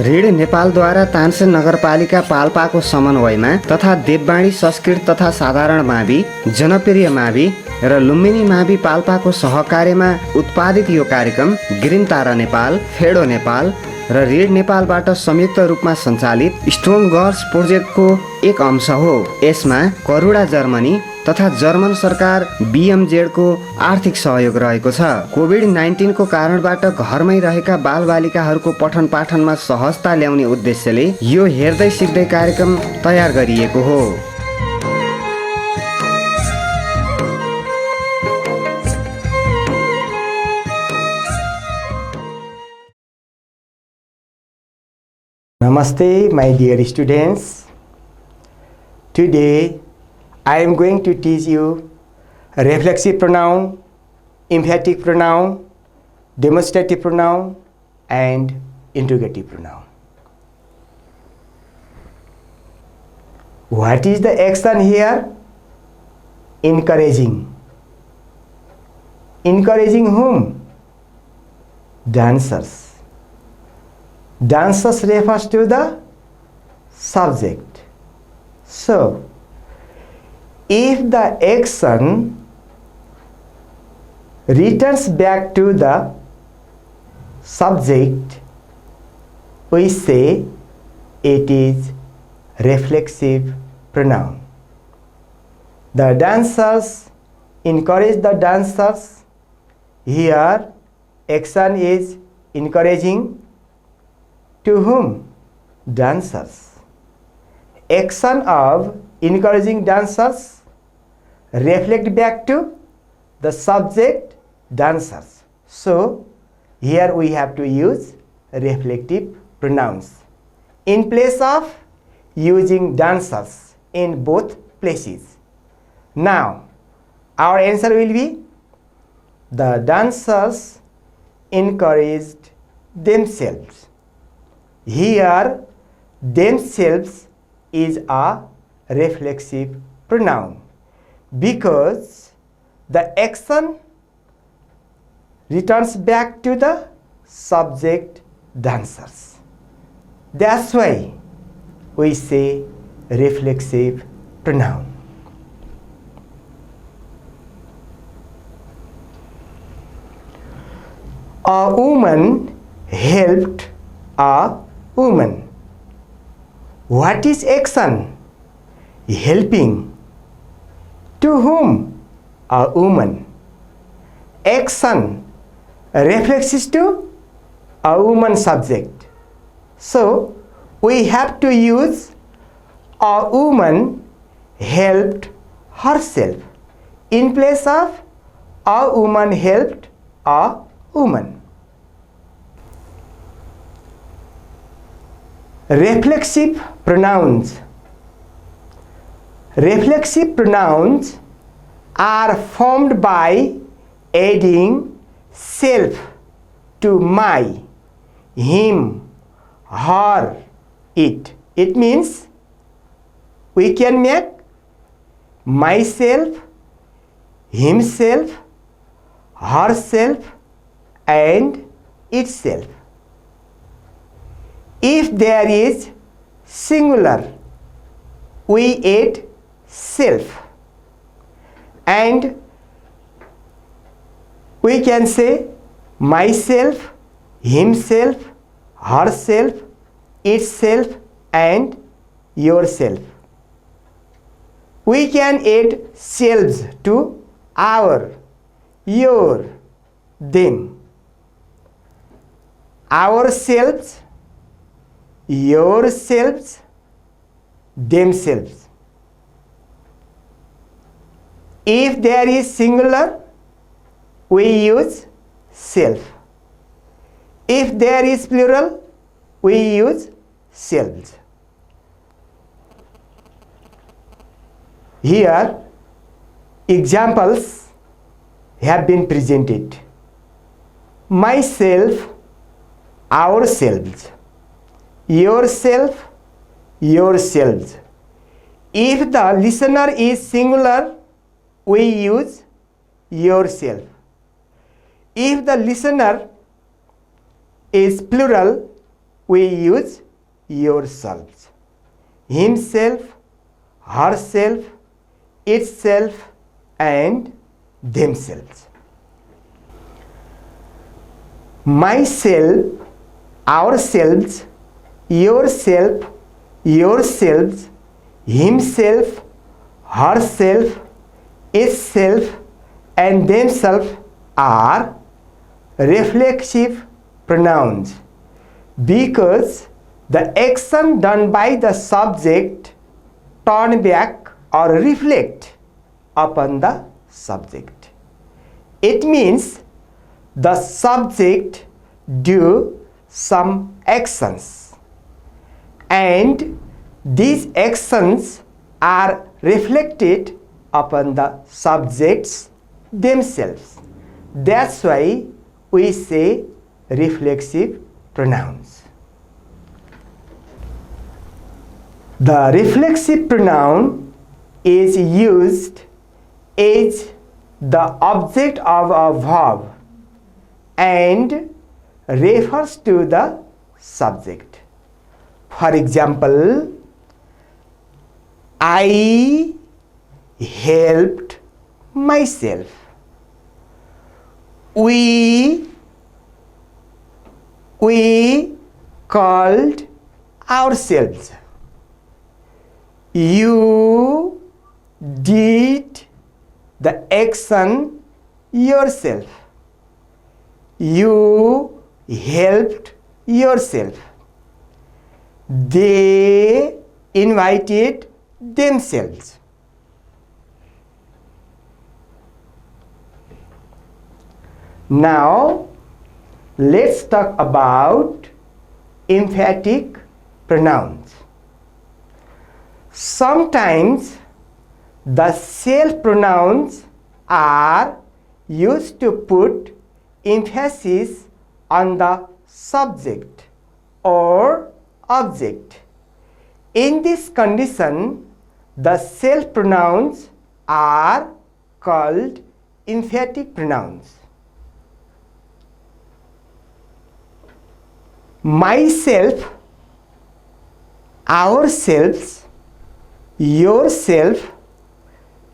Read नेपालद्वारा Tansen नगरपालिका पाल्पाको समन्वयमा तथा देववाणी संस्कृत तथा साधारण मावि, जनप्रिय मावि र लुम्बिनी मावि पाल्पाको सहकार्यमा उत्पादित यो कार्यक्रम ग्रिन तारा नेपाल, फेडो नेपाल र रीड नेपालबाट संयुक्त रूपमा सञ्चालित स्ट्रङ गर्ल्स प्रोजेक्टको एक अंश हो। यसमा करुणा जर्मनी तथा जर्मन सरकार BMZ को आर्थिक सहयोग रहेको छ। कोभिड-19 को कारणबाट घरमै रहेका बालबालिकाहरूको पठन पाठनमा सहजता ल्याउने उद्देश्यले यो हेर्दै सिक्दै कार्यक्रम तयार गरिएको हो। Namaste, my dear students. Today I am going to teach you reflexive pronoun, emphatic pronoun, demonstrative pronoun and interrogative pronoun. What is the action here? Encouraging. Encouraging whom? Dancers. Dancers refers to the subject. So, if the action returns back to the subject, we say it is reflexive pronoun. The dancers encourage the dancers. Here, action is encouraging. To whom? Dancers. Action of encouraging dancers reflect back to the subject dancers. So here we have to use reflective pronouns in place of using dancers in both places. Now our answer will be the dancers encouraged themselves. Here themselves is a reflexive pronoun because the action returns back to the subject dancers. That's why we say reflexive pronoun. A woman helped a woman. What is action? Helping. To whom? A woman. Action refers to a woman subject. So we have to use a woman helped herself in place of a woman helped a woman. Reflexive pronouns. Reflexive pronouns are formed by adding self to my, him, her, it. It means we can make myself, himself, herself and itself. If there is singular, we add self and we can say myself, himself, herself, itself and yourself. We can add selves to our, your, them. Ourselves, yourselves, themselves. If there is singular, we use self. If there is plural, we use selves. Here, examples have been presented. Myself, ourselves. Yourself, yourselves. If the listener is singular, we use yourself. If the listener is plural, we use yourselves. Himself, herself, itself, and themselves. Myself, ourselves, yourself, yourselves, himself, herself, itself, and themselves are reflexive pronouns because the action done by the subject turn back or reflect upon the subject. It means the subject do some actions and these actions are reflected upon the subjects themselves. That's why we say reflexive pronouns. The reflexive pronoun is used as the object of a verb and refers to the subject. For example, I helped myself. We called ourselves. You did the action yourself. You helped yourself. They invited themselves. Now, let's talk about emphatic pronouns. Sometimes the self pronouns are used to put emphasis on the subject or object. In this condition, the self pronouns are called emphatic pronouns. Myself, ourselves, yourself,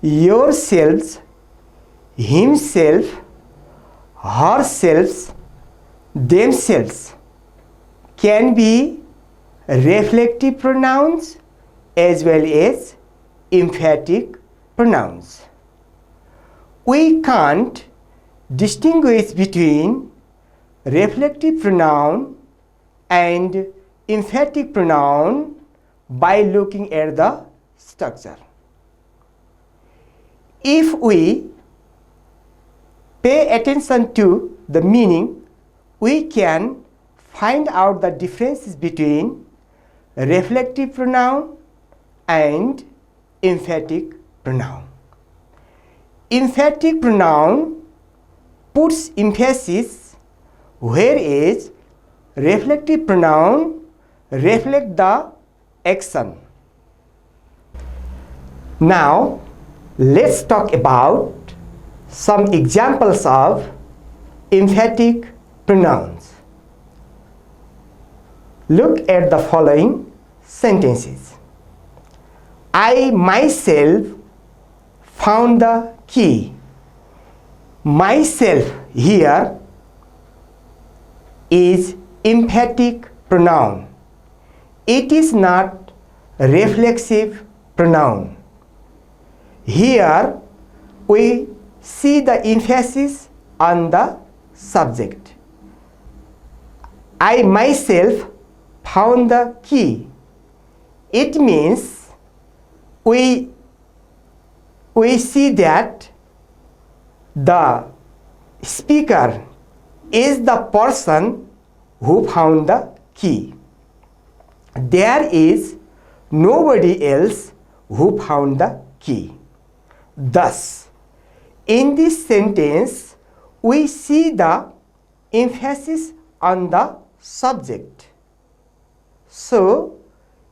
yourselves, himself, herself, themselves can be reflective pronouns as well as emphatic pronouns. We can't distinguish between reflective pronoun and emphatic pronoun by looking at the structure. If we pay attention to the meaning, we can find out the differences between reflective pronoun and emphatic pronoun. Emphatic pronoun puts emphasis, whereas reflective pronoun reflect the action. Now, let's talk about some examples of emphatic pronouns. Look at the following sentences. I myself found the key. Myself here is emphatic pronoun. It is not reflexive pronoun. Here we see the emphasis on the subject. I myself found the key. It means we see that the speaker is the person who found the key. There is nobody else who found the key. Thus, in this sentence, we see the emphasis on the subject. So,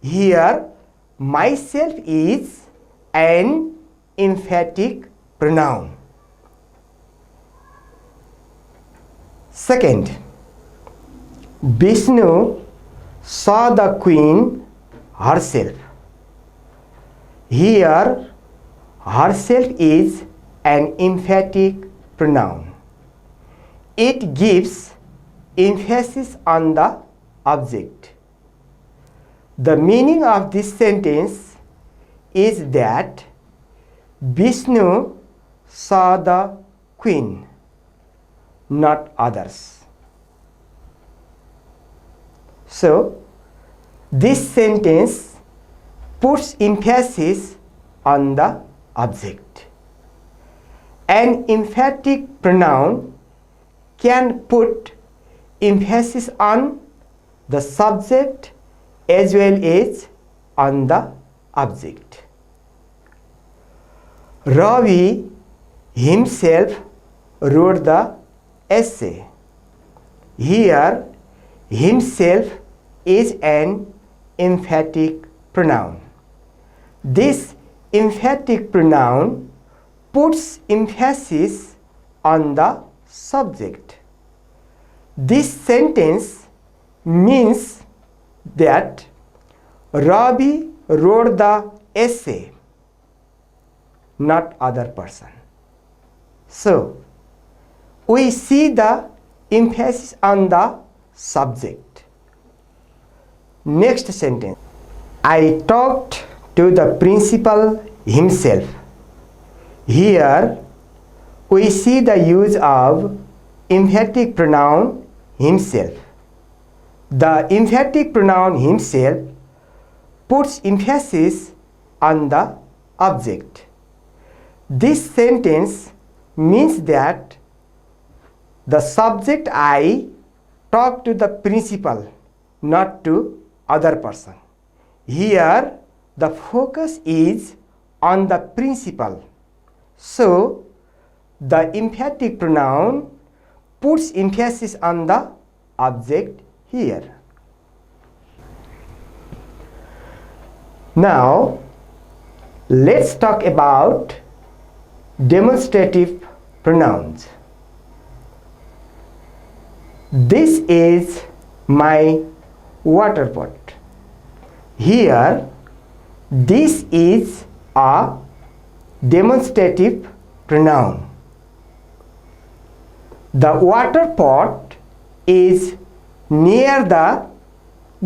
here myself is an emphatic pronoun. Second, Vishnu saw the queen herself. Here, herself is an emphatic pronoun. It gives emphasis on the object. The meaning of this sentence is that Vishnu saw the queen, not others. So, this sentence puts emphasis on the object. An emphatic pronoun can put emphasis on the subject as well as on the object. Ravi himself wrote the essay. Here, himself is an emphatic pronoun. This emphatic pronoun puts emphasis on the subject. This sentence means that Ravi wrote the essay, not other person. So, we see the emphasis on the subject. Next sentence. I talked to the principal himself. Here, we see the use of emphatic pronoun himself. The emphatic pronoun himself puts emphasis on the object. This sentence means that the subject I talk to the principal, not to other person. Here, the focus is on the principal. So, the emphatic pronoun puts emphasis on the object here. Now, let's talk about demonstrative pronouns. This is my water pot. Here, this is a demonstrative pronoun. The water pot is near the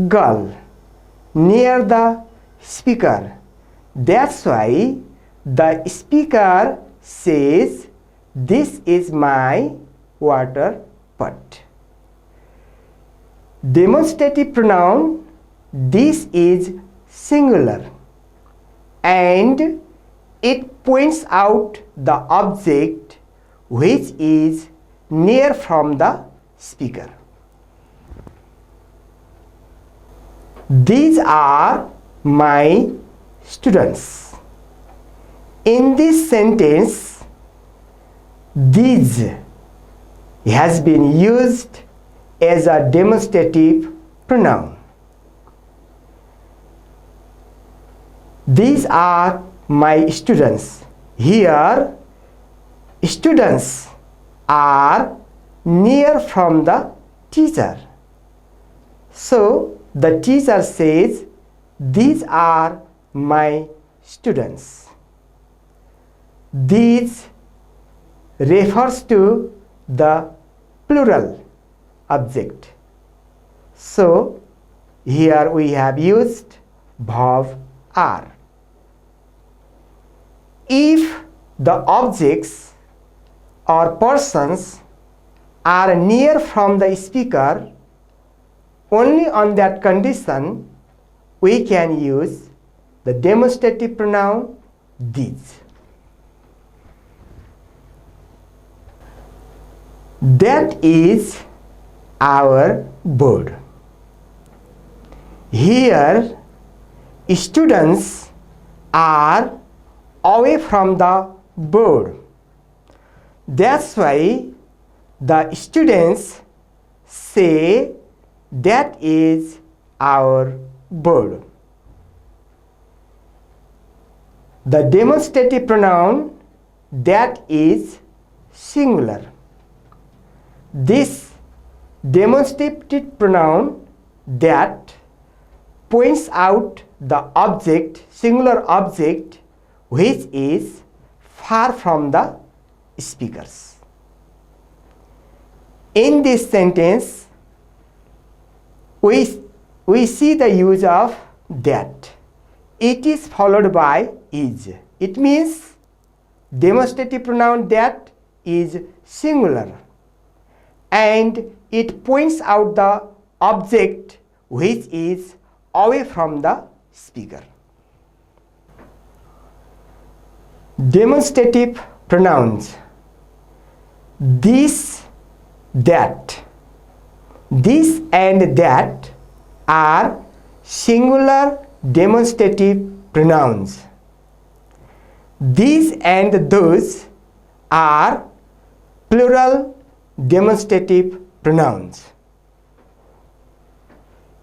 girl, near the speaker. That's why the speaker says, "This is my water pot." Demonstrative pronoun, this is singular and it points out the object which is near from the speaker. These are my students. In this sentence, these has been used as a demonstrative pronoun. These are my students. Here, students are near from the teacher. So, the teacher says, "These are my students." These refers to the plural object. So, here we have used verb are. If the objects or persons are near from the speaker, only on that condition we can use the demonstrative pronoun these. That is our board. Here, students are away from the board. That's why the students say, "That is our board." The demonstrative pronoun that is singular. This demonstrative pronoun that points out the object, singular object, which is far from the speakers. In this sentence, we see the use of that. It is followed by is. It means demonstrative pronoun that is singular and it points out the object which is away from the speaker. Demonstrative pronouns. This, that. This and that are singular demonstrative pronouns. These and those are plural demonstrative pronouns.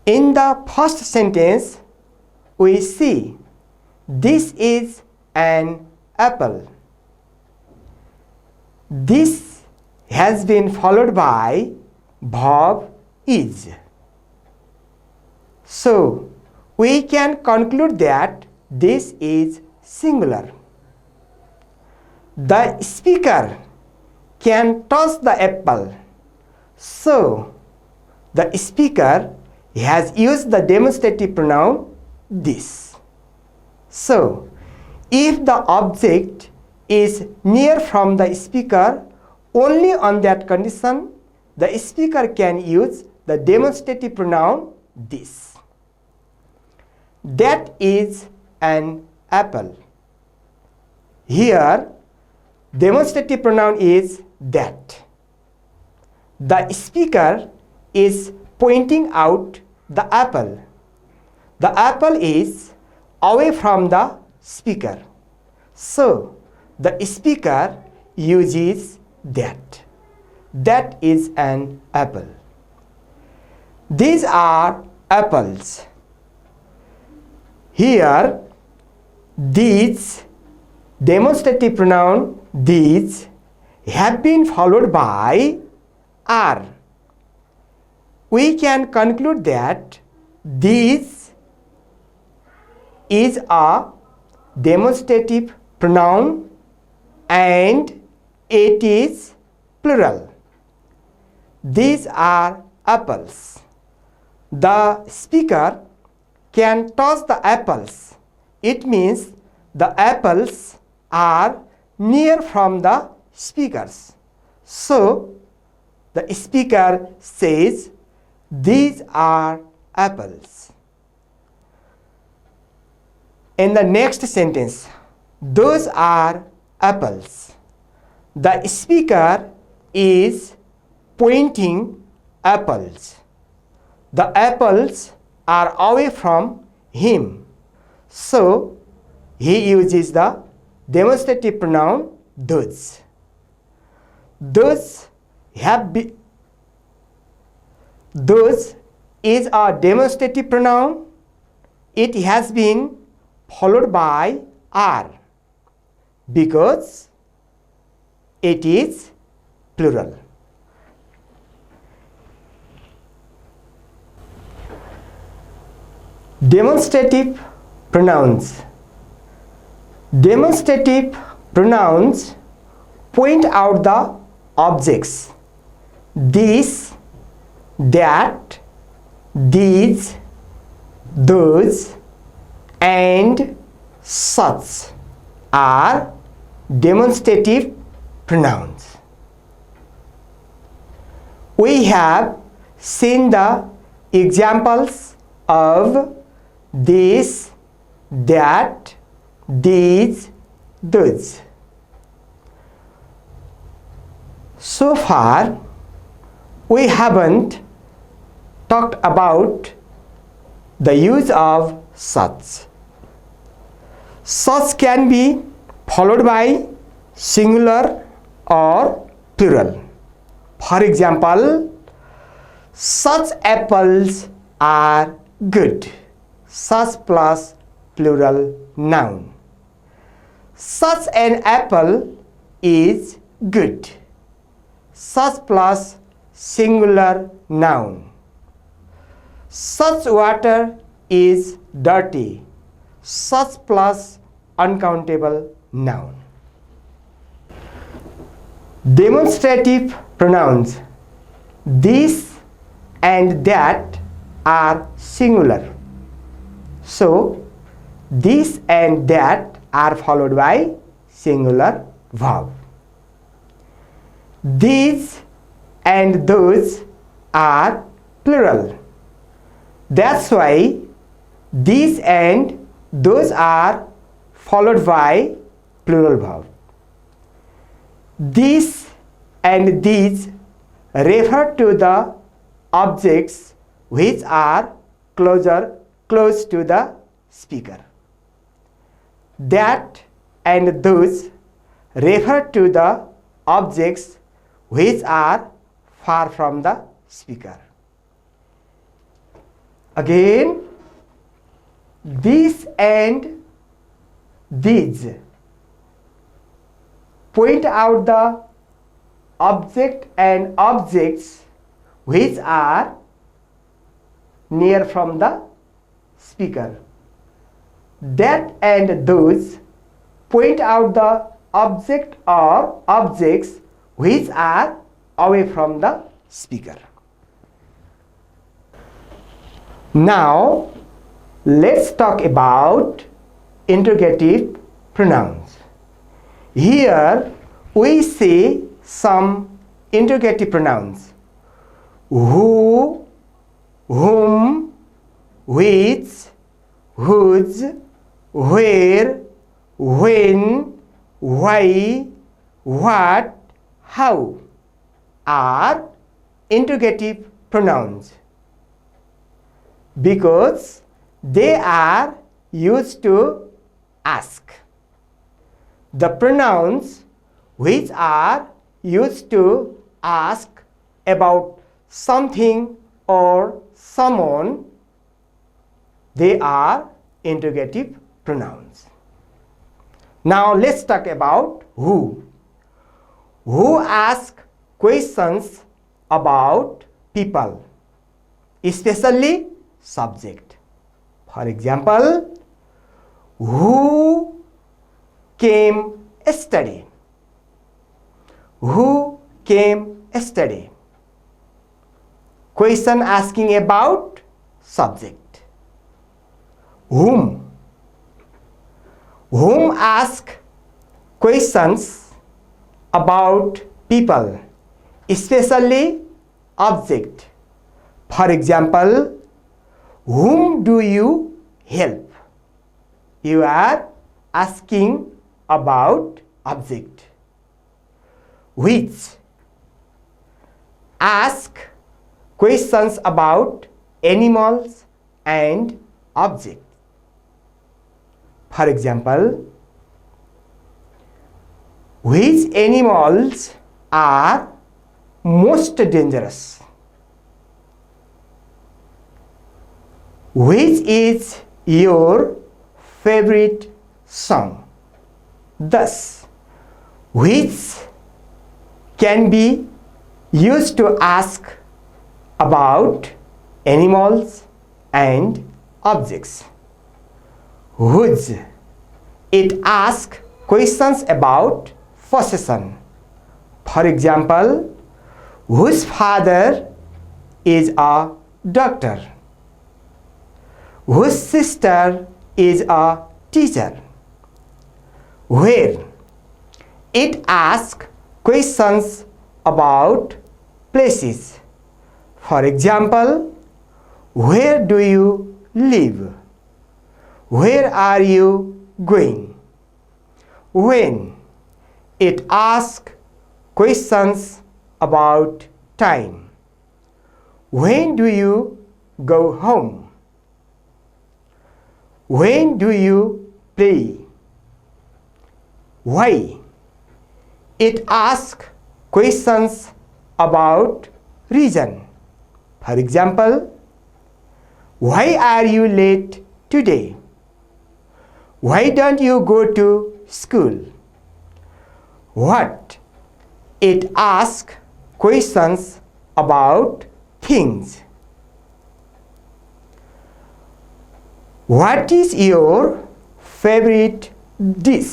In the first sentence, we see this is an apple. This has been followed by verb is. So, we can conclude that this is singular. The speaker can touch the apple. So, the speaker has used the demonstrative pronoun this. So, if the object is near from the speaker, only on that condition, the speaker can use the demonstrative pronoun this. That is an apple. Here, demonstrative pronoun is that. The speaker is pointing out the apple. The apple is away from the speaker. So, the speaker uses that. That is an apple. These are apples. Here, these demonstrative pronoun these have been followed by are. We can conclude that these is a demonstrative pronoun and it is plural. These are apples. The speaker can touch the apples. It means the apples are near from the speakers. So, the speaker says, these are apples. In the next sentence, those are apples. The speaker is pointing apples. The apples are away from him. So, he uses the demonstrative pronoun those. Those is a demonstrative pronoun. It has been followed by are because it is plural. Demonstrative pronouns. Demonstrative pronouns point out the objects. This, that, these, those, and such are demonstrative pronouns. We have seen the examples of this, that, these, those. So far, we haven't talked about the use of such. Such can be followed by singular or plural. For example, such apples are good. Such plus plural noun. Such an apple is good. Such plus singular noun. Such water is dirty. Such plus uncountable noun. Demonstrative pronouns. This and that are singular. So, this and that are followed by singular verb. These and those are plural. That's why these and those are followed by plural verb. This and these refer to the objects which are close to the speaker. That and those refer to the objects which are far from the speaker. Again, this and these point out the object and objects which are near from the speaker. That and those point out the object or objects which are away from the speaker. Now, let's talk about interrogative pronouns. Here we see some interrogative pronouns: who, whom, which, whose, where, when, why, what, how are interrogative pronouns because they are used to ask. The pronouns which are used to ask about something or someone, they are interrogative pronouns. Now let's talk about who. Who asks questions about people, especially subject. For example, who came yesterday? Who came yesterday? Question asking about subject. Whom? Whom ask questions about people, especially object. For example, whom do you help? You are asking about object. Which? Ask questions about animals and objects. For example, which animals are most dangerous? Which is your favorite song? Thus, which can be used to ask about animals and objects. Whose? It asks questions about possession. For example, whose father is a doctor? Whose sister is a teacher? Where? It asks questions about places. For example, where do you live? Where are you going? When? It asks questions about time. When do you go home? When do you play? Why? It asks questions about reason. For example, why are you late today? Why don't you go to school? What? It asks questions about things. What is your favorite dish?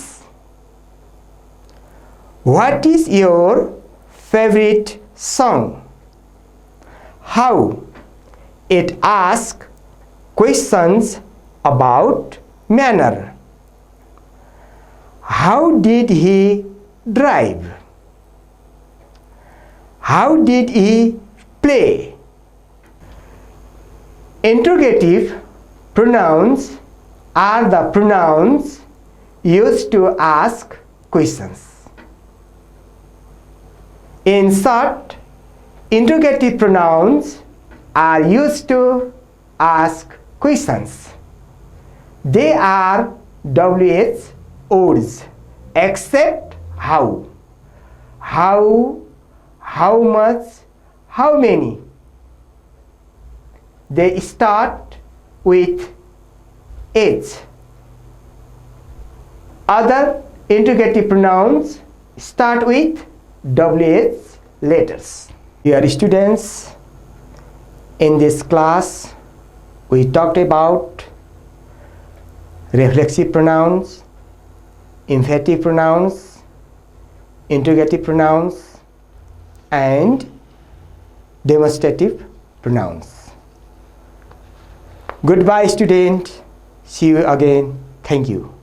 What is your favorite song? How? It asks questions about manner. How did he drive? How did he play? Interrogative pronouns are the pronouns used to ask questions. In short, interrogative pronouns are used to ask questions. They are WH words except how. How much, how many. They start with H. Other interrogative pronouns start with WH letters. Dear students, in this class we talked about reflexive pronouns, emphatic pronouns, interrogative pronouns, and demonstrative pronouns. Goodbye, student. See you again. Thank you.